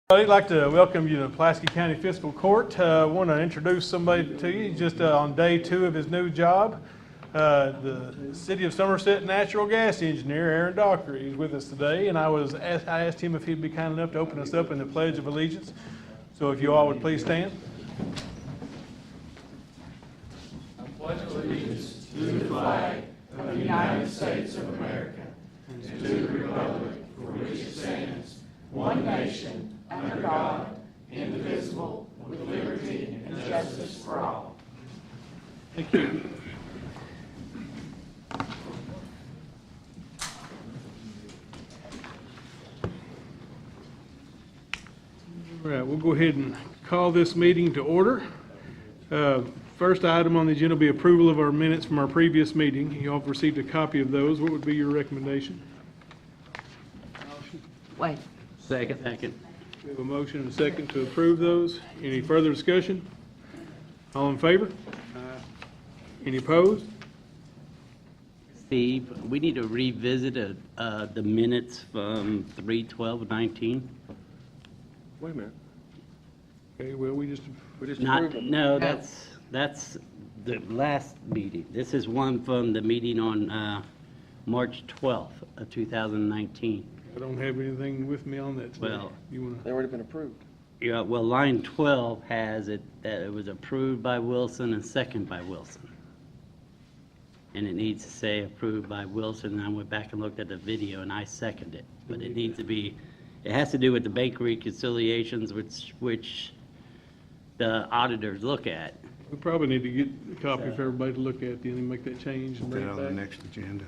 I'd like to welcome you to Pulaski County Fiscal Court. I want to introduce somebody to you just on day 2 of his new job. The City of Somerset natural gas engineer, Aaron Dockery, is with us today, and I asked him if he'd be kind enough to open us up in the Pledge of Allegiance. So if you all would please stand. I pledge allegiance to the flag of the United States of America and to the republic for which it stands, one nation, under God, indivisible, with liberty and justice for all. Thank you. All right, we'll go ahead and call this meeting to order. First item on the agenda will be approval of our minutes from our previous meeting. You all have received a copy of those. What would be your recommendation? Wait. Second. We have a motion and a second to approve those. Any further discussion? All in favor? Any opposed? Steve, we need to revisit the minutes from 3/12/19. Wait a minute. Okay, well, we just Not, no, that's the last meeting. This is one from the meeting on March 12th of 2019. I don't have anything with me on that today. Well, You wanna? They already been approved. Yeah, well, line 12 has it that it was approved by Wilson and second by Wilson. And it needs to say approved by Wilson, and I went back and looked at the video and I seconded it. But it needs to be, it has to do with the bank reconciliations which the auditors look at. We probably need to get a copy for everybody to look at, then and make that change and Put bring it it on the back. next agenda.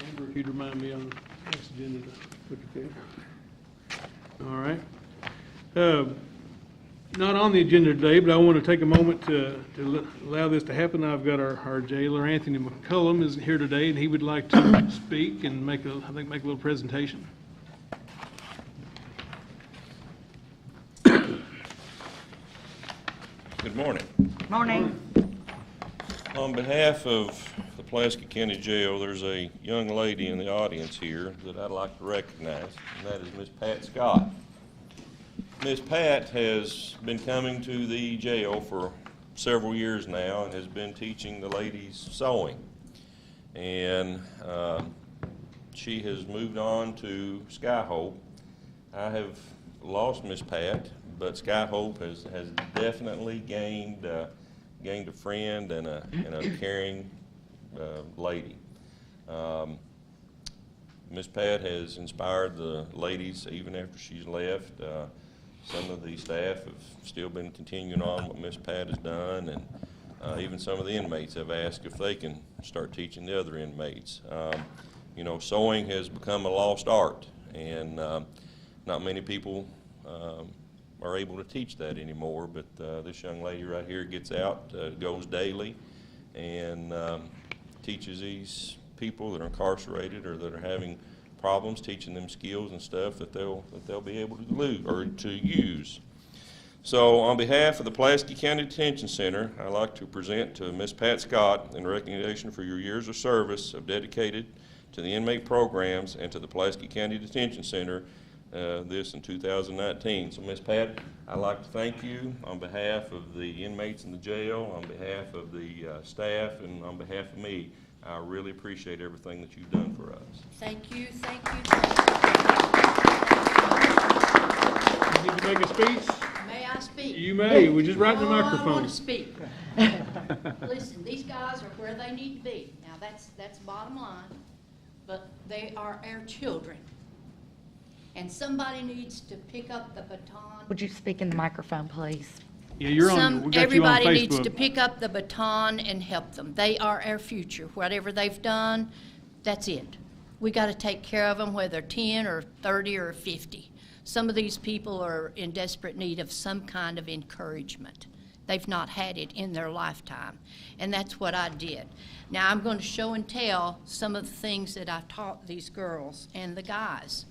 Amber, if you'd remind me on the next agenda to look at that. All right. Not on the agenda today, but I want to take a moment to allow this to happen. I've got our jailer, Anthony McCullum, is here today, and he would like to speak and make a little presentation. Good morning. Morning. On behalf of the Pulaski County Jail, there's a young lady in the audience here that I'd like to recognize, and that is Miss Pat Scott. Miss Pat has been coming to the jail for several years now and has been teaching the ladies sewing. And she has moved on to Skyhope. I have lost Miss Pat, but Skyhope has definitely gained a friend and a caring lady. Miss Pat has inspired the ladies even after she's left. Some of the staff have still been continuing on what Miss Pat has done, and even some of the inmates have asked if they can start teaching the other inmates. You know, sewing has become a lost art, and not many people are able to teach that anymore, but this young lady right here gets out, goes daily, and teaches these people that are incarcerated or that are having problems, teaching them skills and stuff that they'll be able to use. So on behalf of the Pulaski County Detention Center, I'd like to present to Miss Pat Scott in recognition for your years of service dedicated to the inmate programs and to the Pulaski County Detention Center this in 2019. So Miss Pat, I'd like to thank you on behalf of the inmates in the jail, on behalf of the staff, and on behalf of me. I really appreciate everything that you've done for us. Thank you. You need to make a speech? May I speak? You may. We're just right in the I microphone. want to speak. Listen, these guys are where they need to be. Now, that's bottom line, but they are our children. And somebody needs to pick up the baton. Would you speak in the microphone, please? Yeah, you're on. We got you on Everybody needs Facebook. to pick up the baton and help them. They are our future. Whatever they've done, that's it. We got to take care of them, whether 10 or 30 or 50. Some of these people are in desperate need of some kind of encouragement. They've not had it in their lifetime, and that's what I did. Now I'm going to show and tell some of the things that I taught these girls and the guys.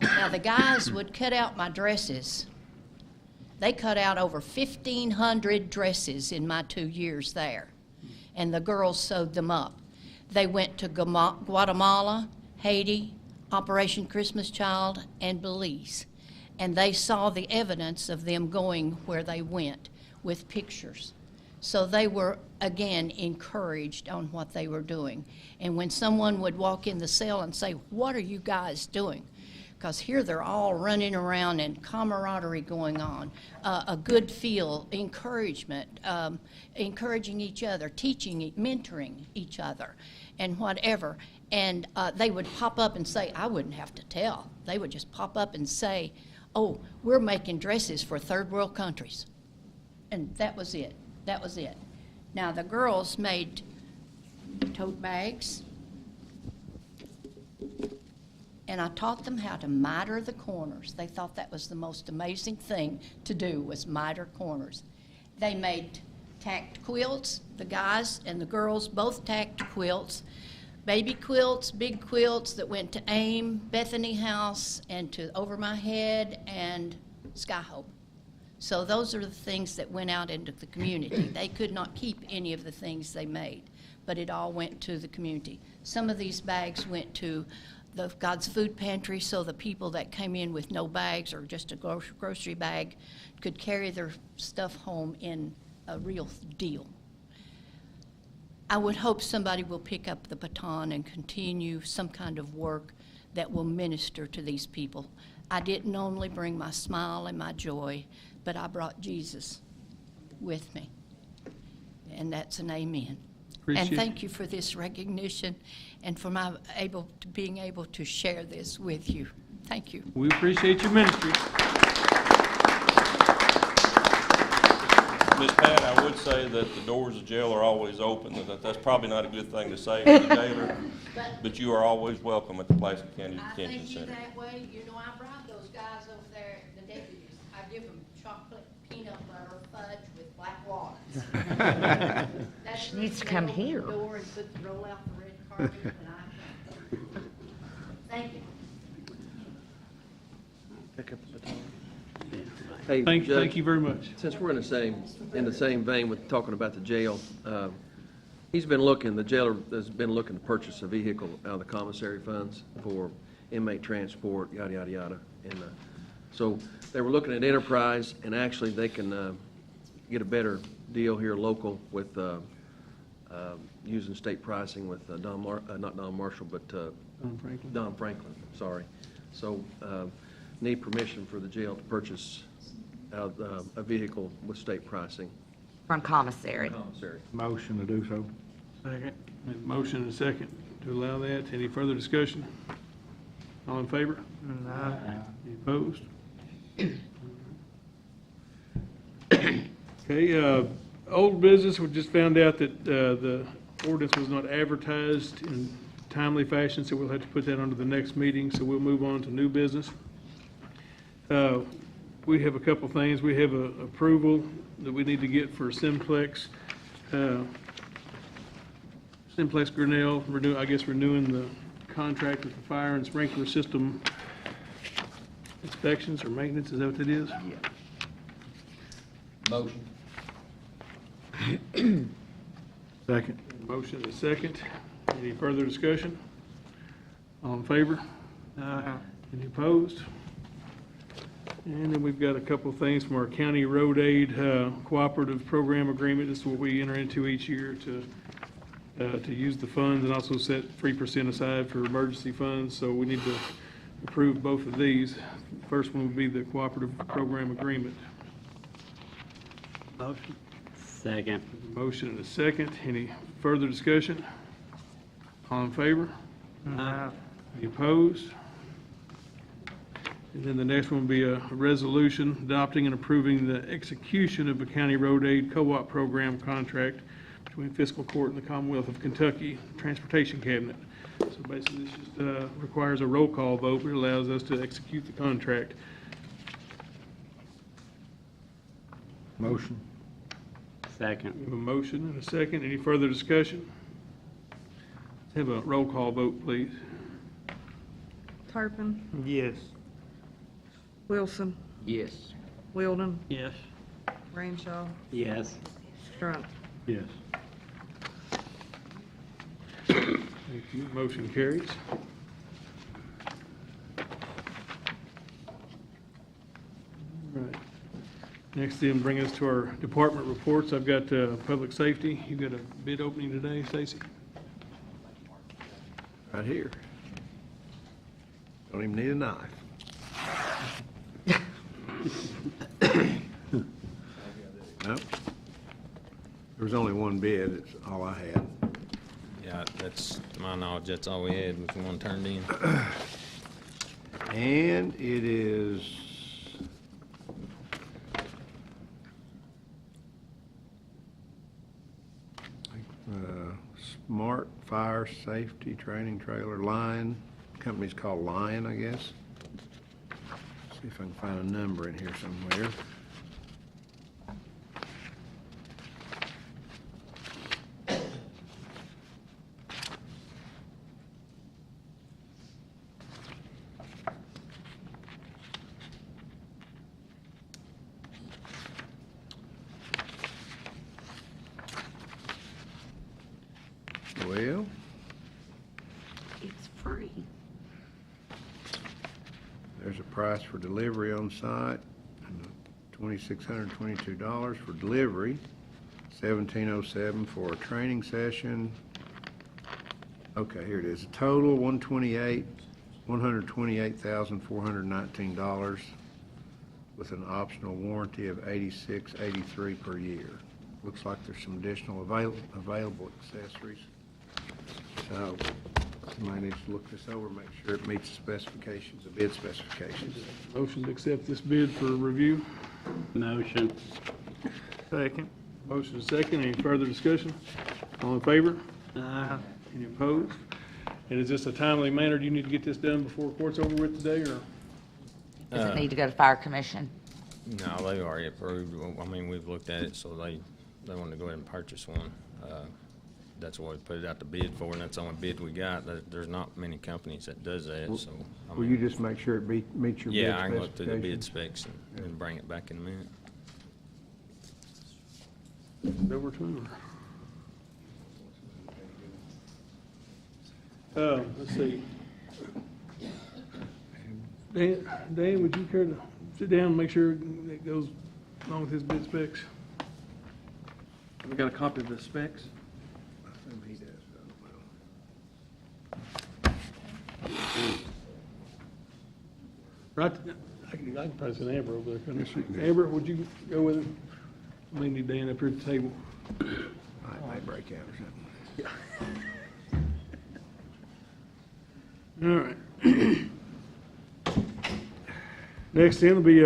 Now, the guys would cut out my dresses. They cut out over 1,500 dresses in my 2 years there, and the girls sewed them up. They went to Guatemala, Haiti, Operation Christmas Child, and Belize. And they saw the evidence of them going where they went with pictures. So they were, again, encouraged on what they were doing. And when someone would walk in the cell and say, "What are you guys doing?" Because here they're all running around and camaraderie going on, a good feel, encouragement, encouraging each other, teaching, mentoring each other, and whatever. And they would pop up and say, I wouldn't have to tell. They would just pop up and say, "Oh, we're making dresses for third world countries." And that was it. That was it. Now, the girls made tote bags, and I taught them how to miter the corners. They thought that was the most amazing thing to do, was miter corners. They made tacked quilts. The guys and the girls both tacked quilts. Baby quilts, big quilts that went to AIM, Bethany House, and to Over My Head and Sky Hope. So those are the things that went out into the community. They could not keep any of the things they made, but it all went to the community. Some of these bags went to the God's Food Pantry, so the people that came in with no bags or just a grocery bag could carry their stuff home in a real deal. I would hope somebody will pick up the baton and continue some kind of work that will minister to these people. I didn't only bring my smile and my joy, but I brought Jesus with me. And that's an amen. And thank you for this recognition and for being able to share this with you. Thank you. We appreciate your ministry. Ms. Pat, I would say that the doors of jail are always open. That's probably not a good thing to say to the jailer, but you are always welcome at the Pulaski County Detention Center. I thank you that way. You know, I bribe those guys over there, the deputies. I give them chocolate, peanut butter, fudge with black walnuts. She needs to come here. Door and roll out the red carpet, and thank you. Pick up the baton. Hey, Thank Judge, you very much. since we're in the same vein with talking about the jail, the jailer has been looking to purchase a vehicle out of the commissary funds for inmate transport, yada, yada, yada. And so they were looking at Enterprise, and actually they can get a better deal here local with using state pricing with not Don Marshall, but Don Franklin, sorry. So need permission for the jail to purchase a vehicle with state pricing. From commissary. Commissary. Motion to do so. Second. Motion and a second to allow that. Any further discussion? All in favor? Any opposed? Okay, old business, we just found out that the ordinance was not advertised in timely fashion, so we'll have to put that onto the next meeting, so we'll move on to new business. We have a couple things. We have a approval that we need to get for Simplex Grinnell, renewing the contract with the fire and sprinkler system inspections or maintenance, is that what it is? Motion. Second. Motion and a second. Any further discussion? All in favor? Any opposed? And then we've got a couple of things from our county road aid cooperative program agreement. This is what we enter into each year to use the funds and also set 3% aside for emergency funds. So we need to approve both of these. First one would be the cooperative program agreement. Motion. Second. Motion and a second. Any further discussion? All in favor? Any opposed? And then the next one will be a resolution adopting and approving the execution of a county road aid co-op program contract between Fiscal Court and the Commonwealth of Kentucky Transportation Cabinet. So basically, this just requires a roll call vote, but it allows us to execute the contract. Motion. Second. We have a motion and a second. Any further discussion? Let's have a roll call vote, please. Turpin, Yes. Wilson, Yes. Wilden, Yes. Ranshaw, Yes. Strunk. Yes. Thank you. Motion carries. All right. Next then, bring us to our department reports. I've got public safety. You've got a bid opening today, Stacy? Right here. Don't even need a knife. Nope. There was only one bid, it's all I had. Yeah, that's, to my knowledge, that's all we had, was one turned in. And it is Smart Fire Safety Training Trailer Lion. Company's called Lion, I guess. See if I can find a number in here somewhere. Well, It's free. there's a price for delivery on site, and $2,622 for delivery, $1,707 for a training session. Okay, here it is. Total $128,419 with an optional warranty of $86.83 per year. Looks like there's some additional available accessories. So somebody needs to look this over, make sure it meets the specifications, the bid specifications. Motion to accept this bid for review. Motion. Second. Motion is second. Any further discussion? All in favor? Any opposed? And is this a timely manner? Do you need to get this done before court's over with today, or? Does it need to go to fire commission? No, they already approved. I mean, we've looked at it, so they wanted to go ahead and purchase one. That's what we put it out to bid for, and that's the only bid we got. There's not many companies that does that, so. I Will mean, you just make sure it meets your bid yeah, I can look through the bid specifications? specs and bring it back in a minute. Over to him. Let's see. Dan, would you care to sit down and make sure it goes along with his bid specs? We got a copy of the specs? I assume he does, I don't know. Right, I can probably send Amber over there, couldn't I? Amber, would you go with him? We need Dan up here at the table. Might break out or something. All right. Next then will be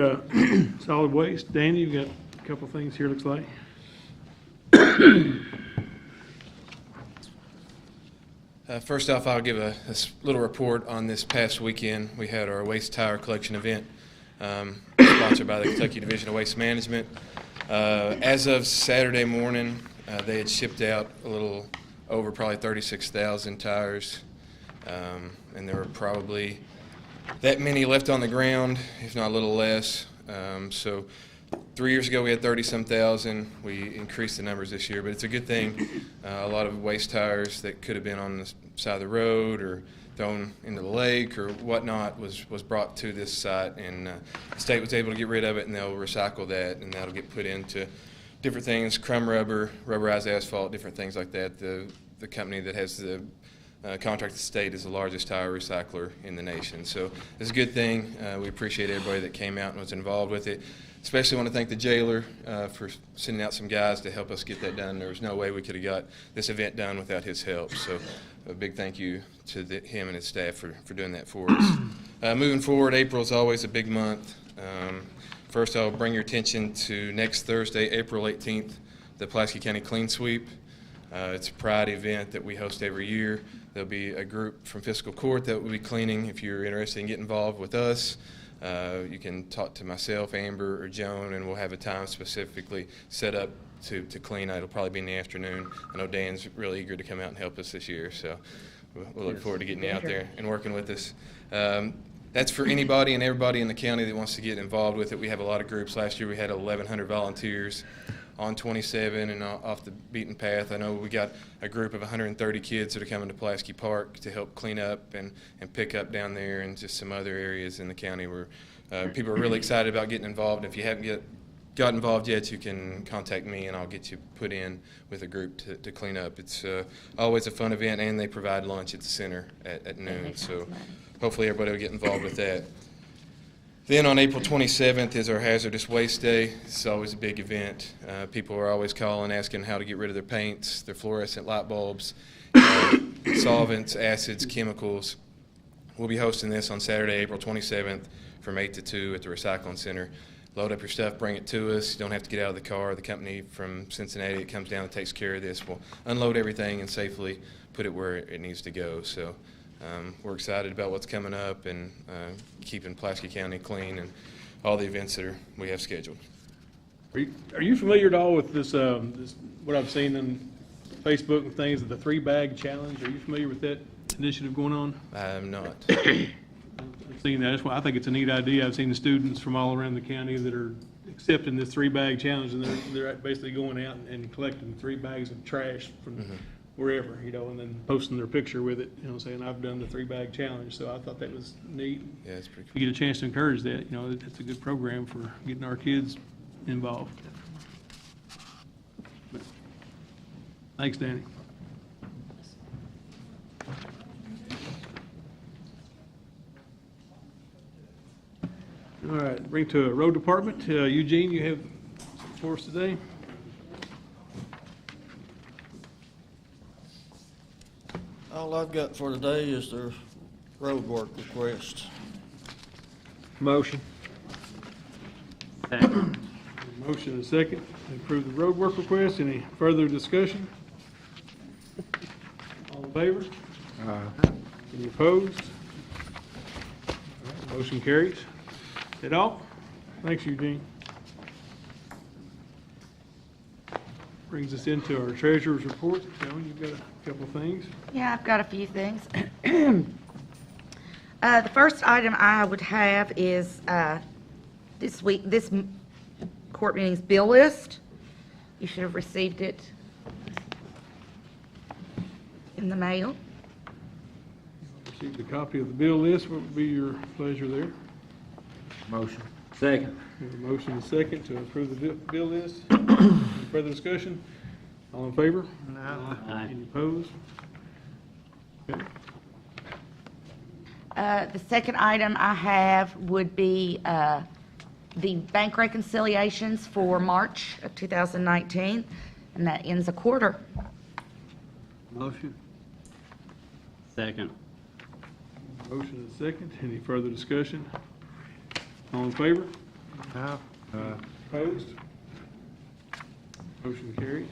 solid waste. Danny, you've got a couple things here, looks like. First off, I'll give a little report on this past weekend. We had our waste tire collection event sponsored by the Kentucky Division of Waste Management. As of Saturday morning, they had shipped out a little over probably 36,000 tires, and there were probably that many left on the ground, if not a little less. So 3 years ago we had 30-some thousand. We increased the numbers this year, but it's a good thing. A lot of waste tires that could have been on the side of the road or thrown into the lake or whatnot was brought to this site, and the state was able to get rid of it, and they'll recycle that, and that'll get put into different things, crumb rubber, rubberized asphalt, different things like that. The company that has the contract with the state is the largest tire recycler in the nation. So it's a good thing. We appreciate everybody that came out and was involved with it. Especially want to thank the jailer for sending out some guys to help us get that done. There was no way we could have got this event done without his help. So a big thank you to him and his staff for doing that for us. Moving forward, April is always a big month. First, I'll bring your attention to next Thursday, April 18th, the Pulaski County Clean Sweep. It's a pride event that we host every year. There'll be a group from Fiscal Court that will be cleaning. If you're interested in getting involved with us, you can talk to myself, Amber, or Joan, and we'll have a time specifically set up to clean. It'll probably be in the afternoon. I know Dan's really eager to come out and help us this year, so we'll look forward to getting you out there and working with us. That's for anybody and everybody in the county that wants to get involved with it. We have a lot of groups. Last year we had 1,100 volunteers. on 27 and off the beaten path. I know we got a group of 130 kids that are coming to Pulaski Park to help clean up and pick up down there, and just some other areas in the county where people are really excited about getting involved. If you haven't got involved yet, you can contact me and I'll get you put in with a group to clean up. It's always a fun event, and they provide lunch at the center at noon, so hopefully everybody will get involved with that. Then on April 27th is our Hazardous Waste Day. It's always a big event. People are always calling, asking how to get rid of their paints, their fluorescent light bulbs, solvents, acids, chemicals. We'll be hosting this on Saturday, April 27th from 8 to 2 at the Recycling Center. Load up your stuff, bring it to us. You don't have to get out of the car. The company from Cincinnati that comes down and takes care of this will unload everything and safely put it where it needs to go. So we're excited about what's coming up and keeping Pulaski County clean and all the events that we have scheduled. Are you familiar at all with this, what I've seen on Facebook and things, of the 3-bag challenge? Are you familiar with that initiative going on? I am not. I've seen that. That's why I think it's a neat idea. I've seen the students from all around the county that are accepting this 3-bag challenge, and they're basically going out and collecting 3 bags of trash from wherever, and then posting their picture with it, saying, I've done the 3-bag challenge. So I thought that was neat. Yeah, it's pretty If you get a chance to encourage that, it's a good program for getting our kids involved. Thanks, Danny. All right, bring to Road Department. Eugene, you have something for us today? All I've got for today is their road work request. Motion. Second. Motion and second to approve the road work request. Any further discussion? All in favor? Any opposed? All right, motion carries. That all? Thanks, Eugene. Brings us into our treasurer's report. Joan, you've got a couple of things. Yeah, I've got a few things. The first item I would have is this court meeting's bill list. You should have received it in the mail. Received a copy of the bill list. What would be your pleasure there? Motion. Second. We have a motion and second to approve the bill list. Any further discussion? All in favor? Aye. Any opposed? Okay. The second item I have would be the bank reconciliations for March of 2019, and that ends a quarter. Motion. Second. Motion and second. Any further discussion? All in favor? Opposed? Motion carries.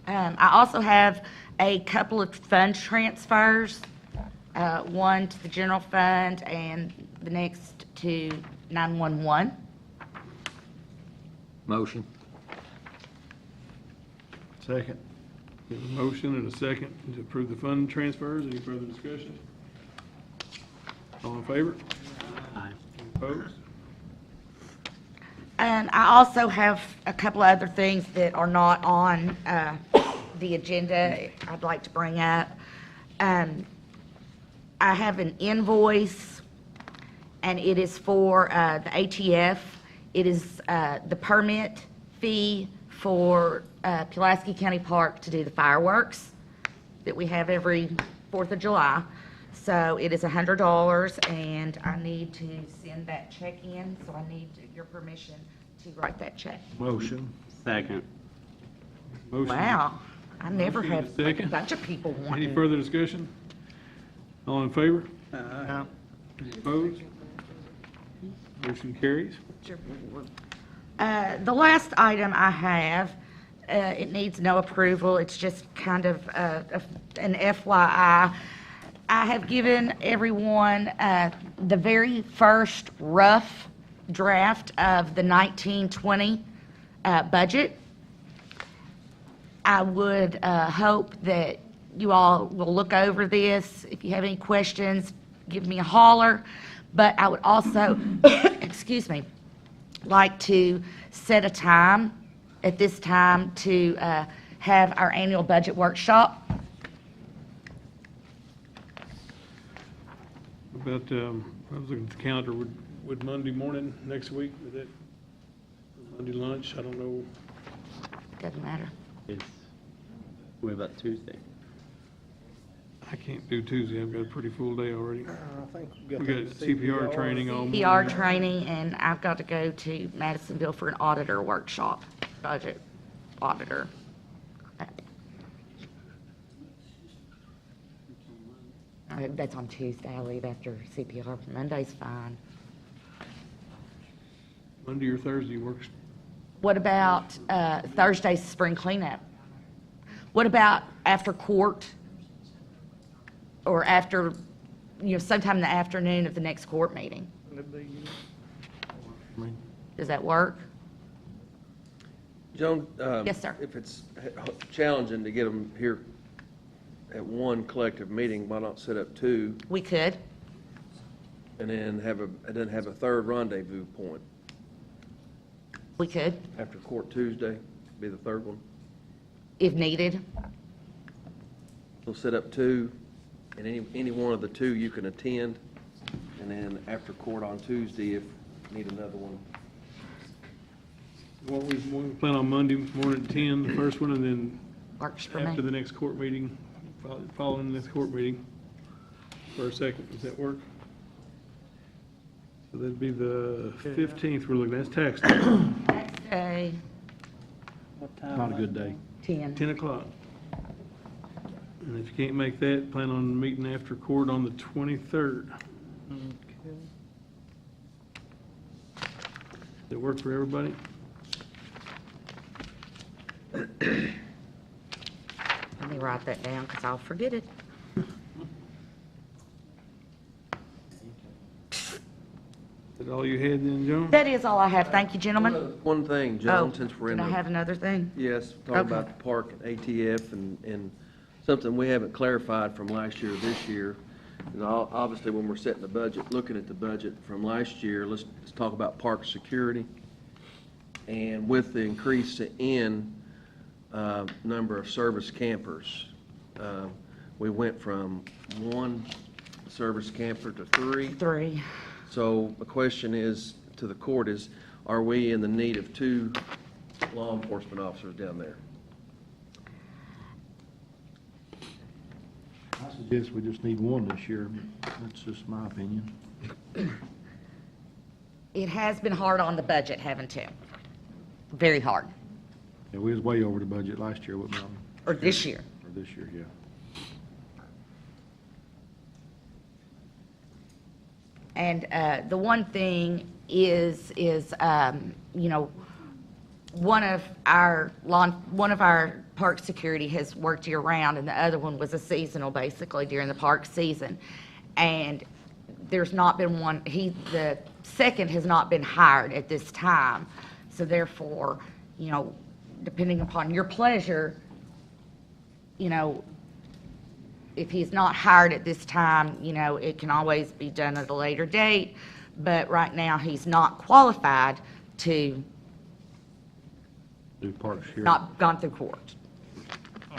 I also have a couple of fund transfers, one to the general fund and the next to 911. Motion. Second. We have a motion and a second to approve the fund transfers. Any further discussion? All in favor? Aye. Any opposed? And I also have a couple of other things that are not on the agenda I'd like to bring up. I have an invoice, and it is for the ATF. It is the permit fee for Pulaski County Park to do the fireworks that we have every 4th of July. So it is $100, and I need to send that check in, so I need your permission to write that check. Motion. Second. Motion. Wow, I never Motion have and a like a second. bunch of people Any wanting. further discussion? All in favor? Aye. Any opposed? Motion carries. The last item I have, it needs no approval. It's just kind of an FYI. I have given everyone the very first rough draft of the 1920 budget. I would hope that you all will look over this. If you have any questions, give me a holler. But I would also, excuse me, like to set a time at this time to have our annual budget workshop. About, I was looking at the calendar, would Monday morning next week, would that, Monday lunch, I don't know. Doesn't matter. What about Tuesday? I can't do Tuesday, I've got a pretty full day already. I think We got CPR training on. PR training, and I've got to go to Madisonville for an auditor workshop, budget auditor. That's on Tuesday. I leave after CPR. Monday's fine. Monday or Thursday works. What about Thursday's spring cleanup? What about after court? Or after, sometime in the afternoon of the next court meeting? Does that work? Joan? Yes, sir. If it's challenging to get them here at one collective meeting, why not set up two We could. and then have a third rendezvous point? We could, After court Tuesday, be the third one. if needed. We'll set up two, and any one of the two you can attend, and then after court on Tuesday, if you need another one. What we plan on Monday morning at 10, the first one, and then Works for after me. the next court meeting, following this court meeting, for a second, does that work? So that'd be the 15th we're looking at, that's tax day, Next day, Not a good day. 10. 10 o'clock. And if you can't make that, plan on meeting after court on the 23rd. Does that work for everybody? Let me write that down because I'll forget it. Is that all you had then, Joan? That is all I have. Thank you, gentlemen. One thing, Joan, since we're in Did I the, have another thing? yes, talking Okay. about the park and ATF and something we haven't clarified from last year or this year. And obviously, when we're setting the budget, looking at the budget from last year, let's talk about park security. And with the increase in number of service campers, we went from one service camper to three. 3. So the question is, to the court is, are we in the need of two law enforcement officers down there? I suggest we just need one this year, but that's just my opinion. It has been hard on the budget, haven't it? Very hard. Yeah, we was way over the budget last year, wasn't we? Or this year. Or this year, yeah. And the one thing is one of our park security has worked year-round, and the other one was a seasonal, basically, during the park season. And there's not been one, the second has not been hired at this time. So therefore, depending upon your pleasure, if he's not hired at this time, it can always be done at a later date. But right now, he's not qualified to, Do parks here. not gone through court.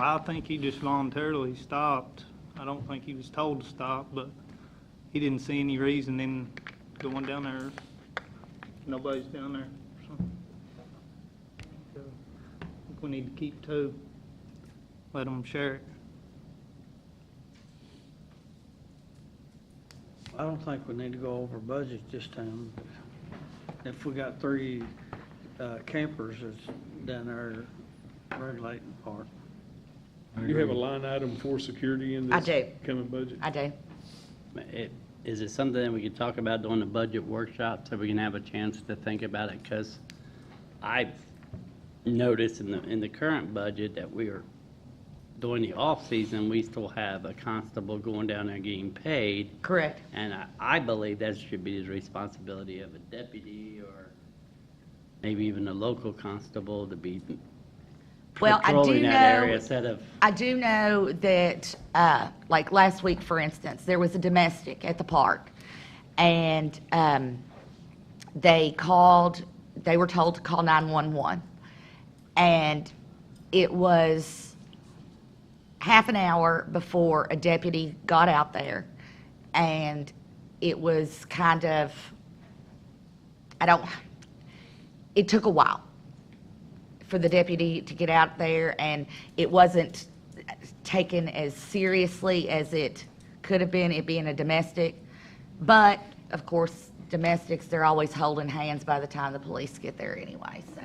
I think he just voluntarily stopped. I don't think he was told to stop, but he didn't see any reason in going down there. Nobody's down there, so. I think we need to keep two, let them share it. I don't think we need to go over budget this time. If we got 3 campers that's down there regulating park. You have a line item for security in I this do. coming budget? I do. Is it something that we could talk about during the budget workshop so we can have a chance to think about it? Because I've noticed in the current budget that we are, during the off-season, we still have a constable going down there getting paid. Correct. And I believe that should be the responsibility of a deputy or maybe even a local constable to be Well, I do patrolling that area know, instead of. I do know that, like last week, for instance, there was a domestic at the park. And they were told to call 911. And it was half an hour before a deputy got out there, and it was kind of, it took a while for the deputy to get out there, and it wasn't taken as seriously as it could have been, it being a domestic. But, of course, domestics, they're always holding hands by the time the police get there anyway, so.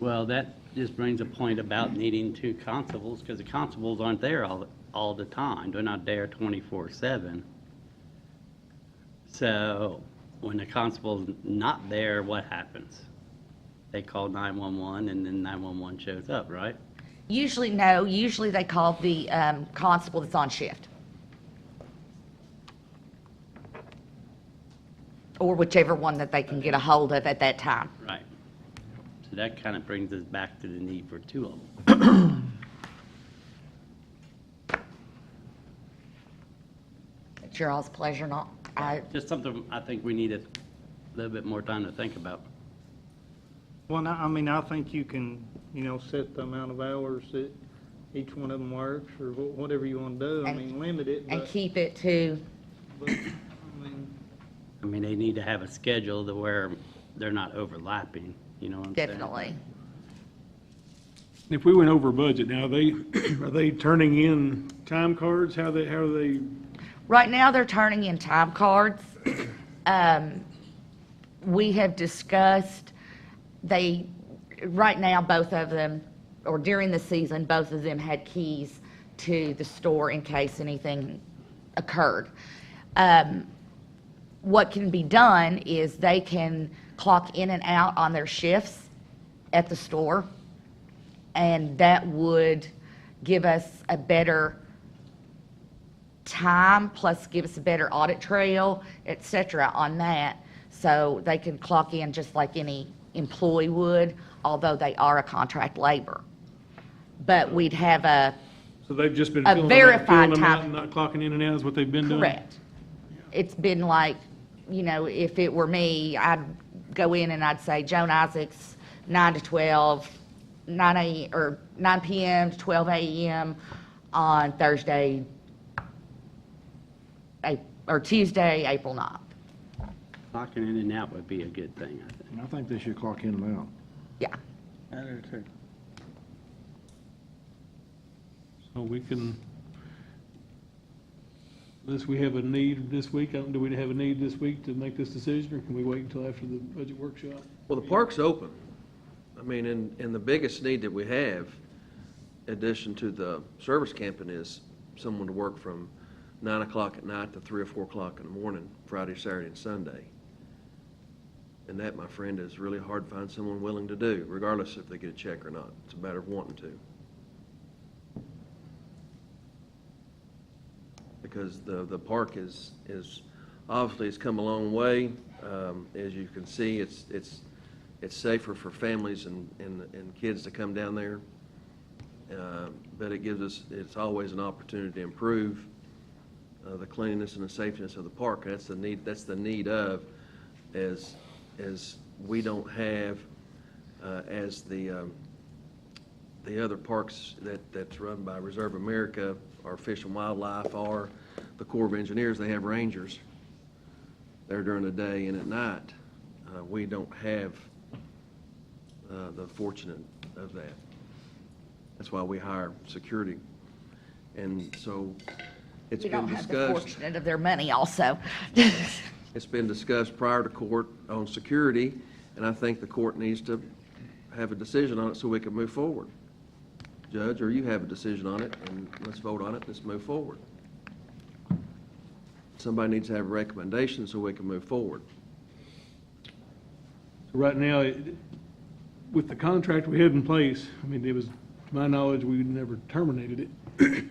Well, that just brings a point about needing two constables, because the constables aren't there all the time. They're not there 24/7. So when the constable's not there, what happens? They call 911 and then 911 shows up, right? Usually, no, usually they call the constable that's on shift. Or whichever one that they can get a hold of at that time. Right. So that kind of brings us back to the need for two of them. It's your all's pleasure, not, Just something I think we need a little bit more time to think about. Well, I mean, I think you can, set the amount of hours that each one of them works, or whatever you want to do. I And- mean, limit it, and but, keep it to, I mean, they need to have a schedule to where they're not overlapping, you know what I'm saying? definitely. If we went over budget now, are they turning in time cards? How are they? Right now, they're turning in time cards. We have discussed, right now, both of them, or during the season, both of them had keys to the store in case anything occurred. What can be done is they can clock in and out on their shifts at the store, and that would give us a better time, plus give us a better audit trail, et cetera, on that. So they can clock in just like any employee would, although they are a contract labor. But we'd have a, So they've just been A filling verified them out time. and not clocking in and out is what they've been doing? correct. It's been like, if it were me, I'd go in and I'd say, Joan Isaacs, 9 to 12, 9 p.m. to 12 a.m. on Thursday, or Tuesday, April 9th. Clocking in and out would be a good thing, I think. I think they should clock in and out. Yeah. I do too. So we can, unless we have a need this week, do we have a need this week to make this decision, or can we wait until after the budget workshop? Well, the park's open. I mean, and the biggest need that we have, in addition to the service camping, is someone to work from 9 o'clock at night to 3 or 4 o'clock in the morning, Friday, Saturday, and Sunday. And that, my friend, is really hard to find someone willing to do, regardless if they get a check or not. It's a matter of wanting to. Because the park is obviously it's come a long way. As you can see, it's safer for families and kids to come down there. But it's always an opportunity to improve the cleanliness and the safeness of the park. That's the need of, as we don't have, as the other parks that's run by Reserve America, or Fish and Wildlife, or the Corps of Engineers, they have rangers there during the day and at night. We don't have the fortunate of that. That's why we hire security. And so it's We been don't have the discussed. fortunate of their money also. It's been discussed prior to court on security, and I think the court needs to have a decision on it so we can move forward. Judge, or you have a decision on it, and let's vote on it, let's move forward. Somebody needs to have a recommendation so we can move forward. So right now, with the contract we had in place, I mean, it was, to my knowledge, we never terminated it.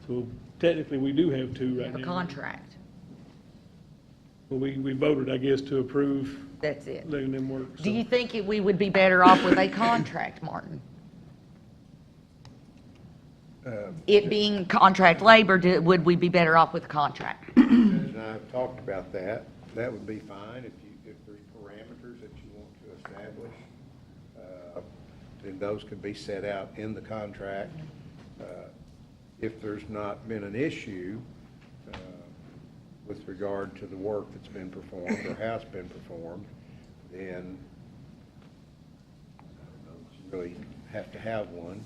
So technically, we do have two right Have a now. contract. Well, we voted, I guess, to approve That's it. letting them work. Do you think we would be better off with a contract, Martin? It being contract labor, would we be better off with a contract? Judge and I have talked about that. That would be fine if there's parameters that you want to establish. then those could be set out in the contract. If there's not been an issue with regard to the work that's been performed or how it's been performed, then you really have to have one.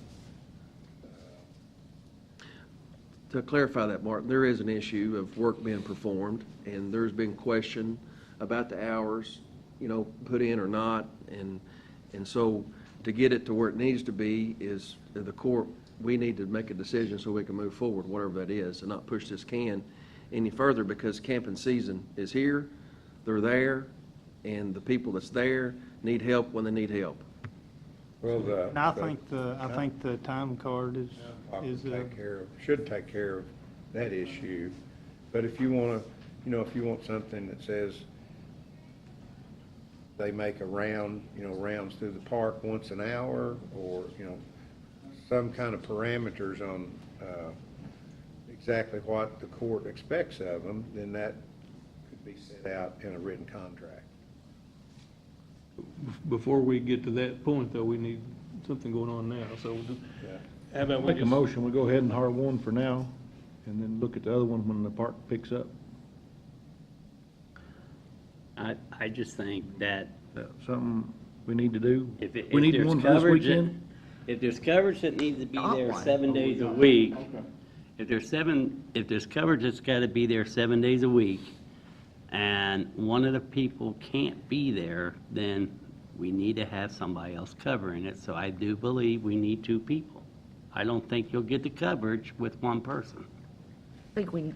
To clarify that, Mark, there is an issue of work being performed, and there's been question about the hours, put in or not, and so to get it to where it needs to be is the court, we need to make a decision so we can move forward, whatever that is, and not push this can any further, because camping season is here, they're there, and the people that's there need help when they need help. Well, And I think the time card is should take care of that issue. But if you want to, if you want something that says they make a round, rounds through the park once an hour, or, some kind of parameters on exactly what the court expects of them, then that could be set out in a written contract. Before we get to that point, though, we need something going on now, so how about we Make a just... motion, we go ahead and hire one for now, and then look at the other one when the park picks up. I just think that Something we need to do. if We need there's one for this coverage, weekend? if there's coverage that needs to be Got there one. 7 days a week, if there's coverage that's got to be there 7 days a week, and one of the people can't be there, then we need to have somebody else covering it. So I do believe we need 2 people. I don't think you'll get the coverage with one person. I think we,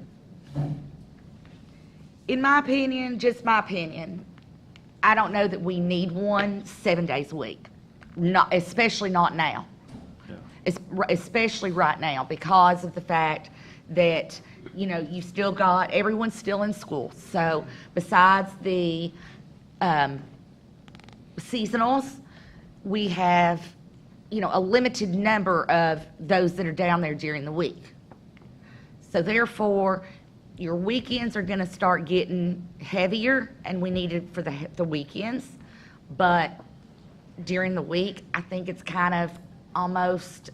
in my opinion, just my opinion, I don't know that we need one 7 days a week. Not, especially not now. Especially right now, because of the fact that, you still got, everyone's still in school. So besides the seasonals, we have, a limited number of those that are down there during the week. So therefore, your weekends are going to start getting heavier, and we need it for the weekends. But during the week, I think it's kind of almost,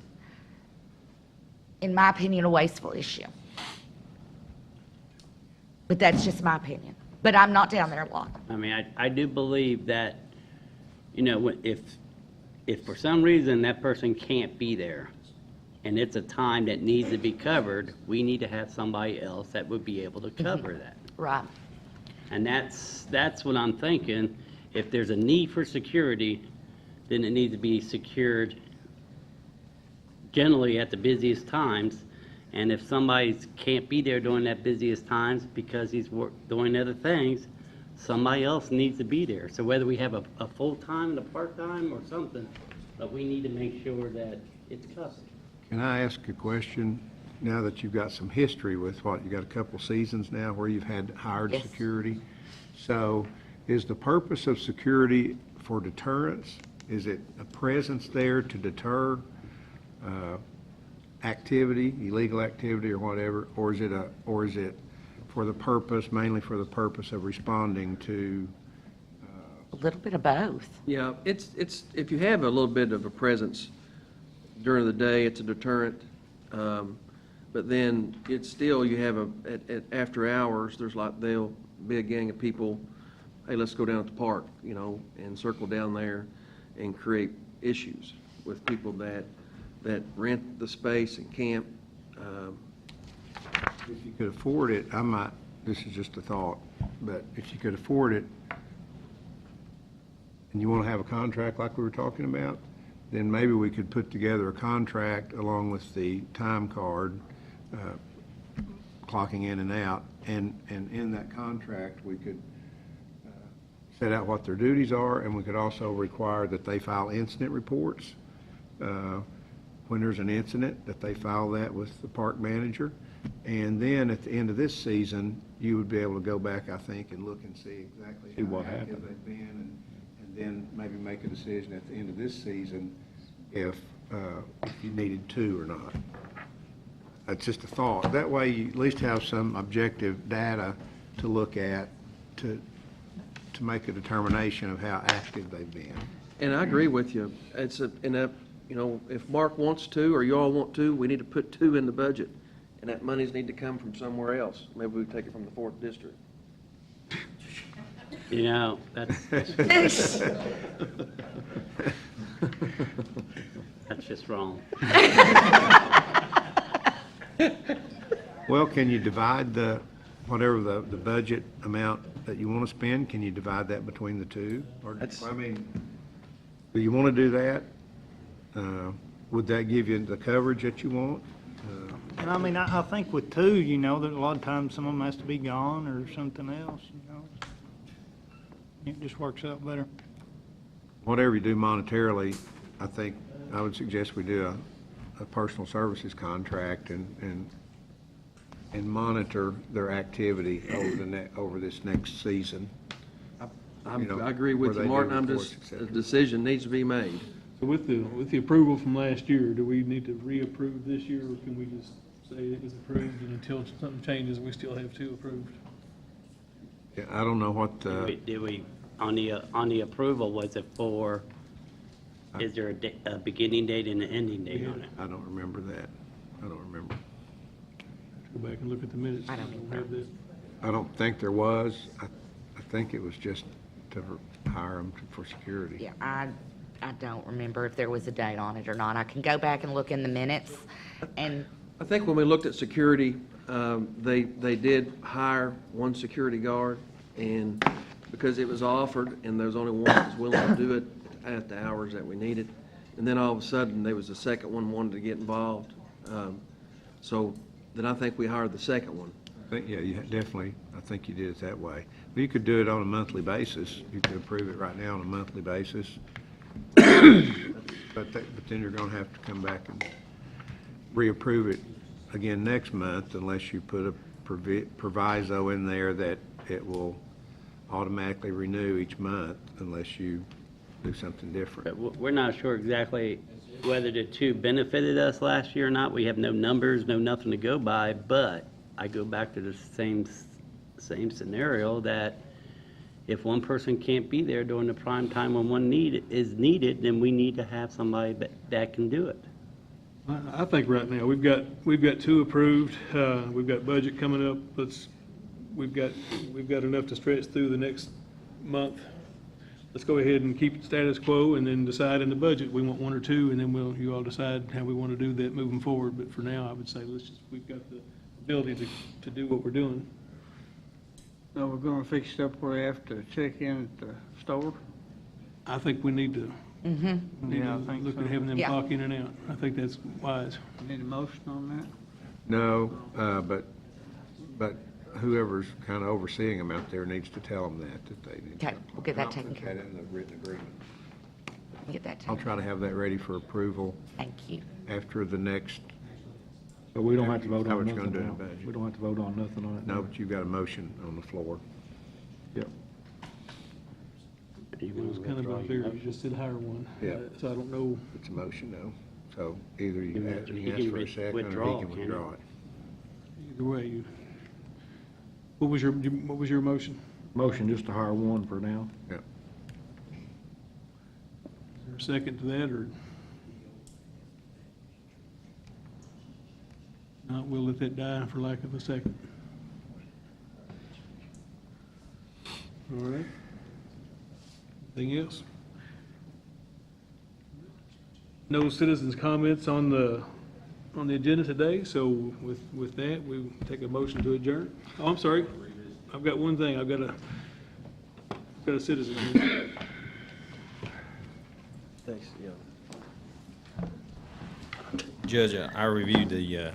in my opinion, a wasteful issue. But that's just my opinion. But I'm not down there a lot. I mean, I do believe that, if for some reason that person can't be there, and it's a time that needs to be covered, we need to have somebody else that would be able to cover that. Right. And that's what I'm thinking. If there's a need for security, then it needs to be secured generally at the busiest times. And if somebody can't be there during that busiest times because he's doing other things, somebody else needs to be there. So whether we have a full-time and a part-time or something, but we need to make sure that it's covered. Can I ask a question? Now that you've got some history with you got a couple seasons now where you've had hired Yes. security. So is the purpose of security for deterrence? Is it a presence there to deter activity, illegal activity or whatever? Or is it for the purpose, mainly for the purpose of responding to? A little bit of both. Yeah, it's if you have a little bit of a presence during the day, it's a deterrent. But then it's still, you have at after hours, there'll be a gang of people, hey, let's go down at the park, and circle down there and create issues with people that rent the space and camp. If you could afford it, this is just a thought, but if you could afford it, and you want to have a contract like we were talking about, then maybe we could put together a contract along with the time card, clocking in and out, and in that contract, we could set out what their duties are, and we could also require that they file incident reports. When there's an incident, that they file that with the park manager. And then at the end of this season, you would be able to go back, I think, and look and see exactly how what active happened. they've been, and then maybe make a decision at the end of this season if you needed to or not. That's just a thought. That way, you at least have some objective data to look at to make a determination of how active they've been. And I agree with you. It's you know, if Mark wants to, or you all want to, we need to put 2 in the budget. And that monies need to come from somewhere else. Maybe we take it from the 4th district. You know, that's just wrong. Well, can you divide whatever the budget amount that you want to spend, can you divide that between the two? Or, I mean, do you want to do that? Would that give you the coverage that you want? And I mean, I think with 2, you know, that a lot of times some of them has to be gone or something else, you know. It just works out better. Whatever you do monetarily, I think, I would suggest we do a personal services contract and monitor their activity over this next season. I You know, agree with where you, they Martin. do I'm reports, just, et cetera. a decision needs to be made. So with the approval from last year, do we need to reapprove this year, or can we just say it is approved and until something changes, we still have 2 approved? Yeah, I don't know what, Did we, on the approval, was it for, is there a beginning date and an ending date on it? I don't remember that. I don't remember. Go back and look at the minutes. I don't either. have that. I don't think there was. I think it was just to hire them for security. Yeah, I don't remember if there was a date on it or not. I can go back and look in the minutes, and I think when we looked at security, they did hire 1 security guard, and because it was offered, and there was only one that was willing to do it at the hours that we needed, and then all of a sudden, there was a second one wanted to get involved. So then I think we hired the second one. I think, yeah, you definitely, I think you did it that way. But you could do it on a monthly basis. You could approve it right now on a monthly basis. But then you're gonna have to come back and reapprove it again next month unless you put a proviso in there that it will automatically renew each month unless you do something different. But we're not sure exactly whether the 2 benefited us last year or not. We have no numbers, no nothing to go by, but I go back to the same scenario that if one person can't be there during the prime time when one is needed, then we need to have somebody that can do it. I think right now, we've got 2 approved, we've got budget coming up, we've got enough to stretch through the next month. Let's go ahead and keep it status quo and then decide in the budget, we want 1 or 2, and then you all decide how we want to do that moving forward. But for now, I would say we've got the ability to do what we're doing. So we're gonna fix it up where we have to check in at the store? I think we need to, Yeah, I think look so. at having them Yeah. clock in and out. I think that's wise. Need a motion on that? No, but whoever's kind of overseeing them out there needs to tell them that they need to. Okay, we'll get that taken Put care that in the written agreement. get that I'll taken. try to have that ready for approval Thank you. after the next, But we don't have to vote How on much you gonna nothing do in now. the budget? We don't have to vote on nothing on it. no, but you've got a motion on the floor. Yep. It was kind of unfair, you just said hire 1. Yeah. So I don't know, It's a motion, though. So either you You ask can for a second or withdraw, he can can't he? withdraw it. either way, what was your motion? Motion just to hire 1 for now. Yeah. Is there a second to that, or? Not, we'll let that die for lack of a second. All right. Anything else? No citizens' comments on the agenda today, so with that, we take a motion to adjourn. Oh, I'm sorry. I've got one thing. I've got a citizen here. Thanks, yeah. Judge, I reviewed the,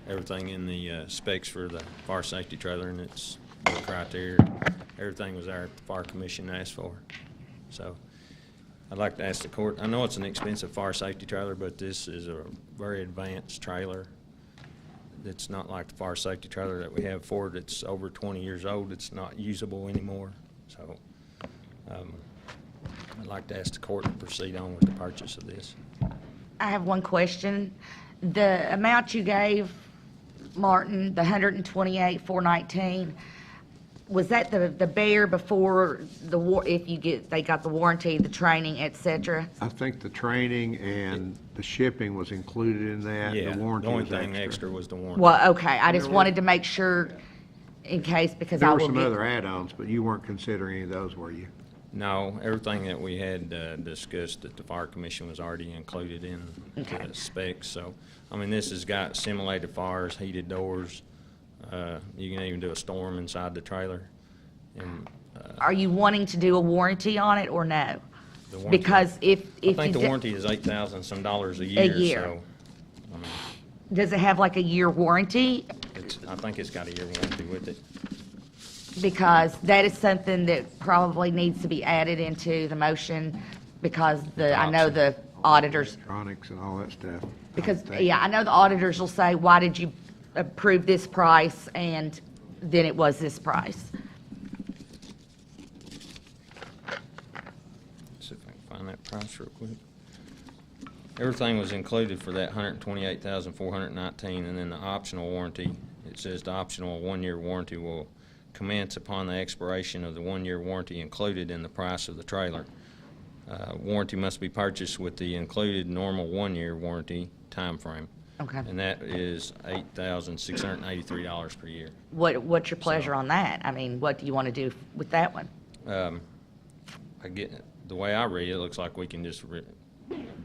everything in the specs for the fire safety trailer, and it's the criteria. Everything was there the fire commission asked for. So I'd like to ask the court, I know it's an expensive fire safety trailer, but this is a very advanced trailer. It's not like the fire safety trailer that we have for it. It's over 20 years old. It's not usable anymore. So I'd like to ask the court to proceed on with the purchase of this. I have one question. The amount you gave, Martin, the 128,419, was that the bear before the if they got the warranty, the training, et cetera? I think the training and the shipping was included in that. Yeah, The the warranty only was thing extra. extra was the warranty. Well, okay, I just wanted to make sure in case, because I There were will some get. other add-ons, but you weren't considering any of those, were you? No, everything that we had discussed at the fire commission was already included in Okay. the specs, so, I mean, this has got simulated fires, heated doors, you can even do a storm inside the trailer, and, Are you wanting to do a warranty on it or no? the warranty. Because if I you think the do- warranty is $8,000 some dollars a year, year. so, I mean, Does it have like a year warranty? I think it's got a year warranty with it. Because that is something that probably needs to be added into the motion, because I know the auditors, Electronics and all that stuff. because, I think. yeah, I know the auditors will say, why did you approve this price, and then it was this price? See if I can find that price real quick. Everything was included for that $128,419, and then the optional warranty, it says the optional one-year warranty will commence upon the expiration of the one-year warranty included in the price of the trailer. Warranty must be purchased with the included normal one-year warranty time frame, Okay. and that is $8,683 per year. What's your pleasure on that? I mean, what do you want to do with that one? I get, the way I read it, it looks like we can just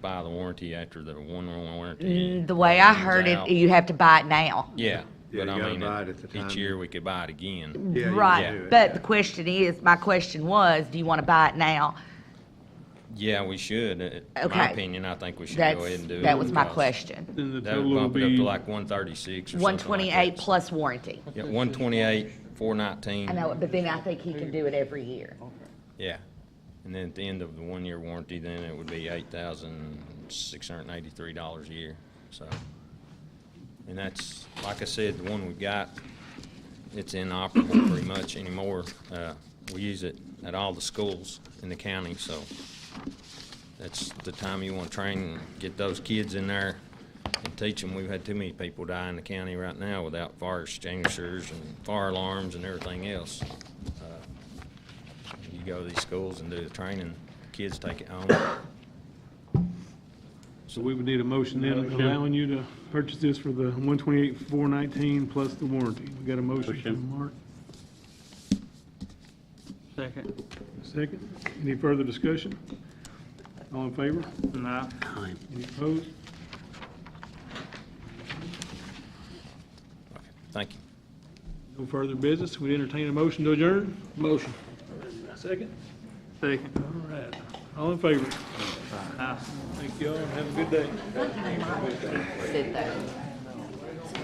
buy the warranty after the one warranty. The way I heard is out. it, you have to buy it now. Yeah, Yeah, but you I gotta mean, buy it at the time. each year we could buy it again. Yeah, you Right, do it. but the question is, my question was, do you want to buy it now? Yeah, we should. In my Okay. opinion, I think we should That's, go ahead and do it. that was my because question. Then the That would total will bump it up be, to like 136 or something like 128 that. plus warranty. Yeah, 128, 419. I know, but then I think he can do it every year. Yeah. And then at the end of the one-year warranty, then it would be $8,683 a year, so. And that's, like I said, the one we got, it's inoperable pretty much anymore. We use it at all the schools in the county, so that's the time you want to train and get those kids in there and teach them. We've had too many people die in the county right now without fire extinguishers and fire alarms and everything else. You go to these schools and do the training, kids take it home. so we would need a motion then allowing you to purchase this for the 128,419 plus the warranty. We got a motion from Mark. Second. Second. Any further discussion? All in favor? Nah. Any opposed? Thank you. No further business. We entertain a motion to adjourn? Motion. Second? Second. All right. All in favor? Thank you all. Have a good day. Sit there.